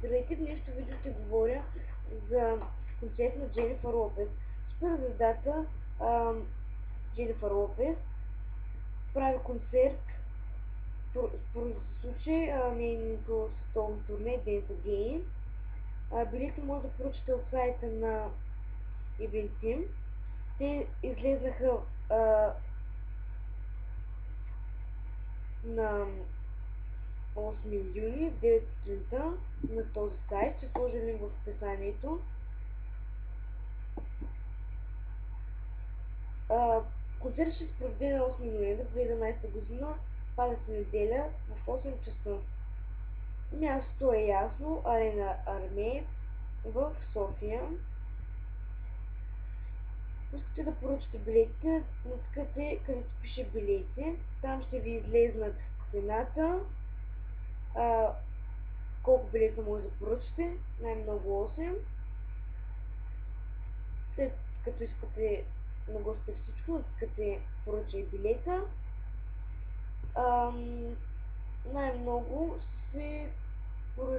Здравейте, в днешното видео ще говоря за концерт на Дженифър Лопес. Според дата Дженифър Лопес прави концерт според случай нейното световно турне Dance Again. Билети може да поръчате от сайта на Eventim. Те излезнаха на 8 юни в 9 сутринта на този сайт. Ще сложа линк в описанието. Концерт ще се проведе на 8 ноември 2011 година, пазата неделя в 8 часа. Мястото е ясно, Арена Армеец в София. Искате да поръчате билетите, натискате където пише билети. Там ще ви излезнат цената, колко билета може да поръчате, най-много 8. След като искате нагласите всичко, натискате поръчай билета. Най-много ще се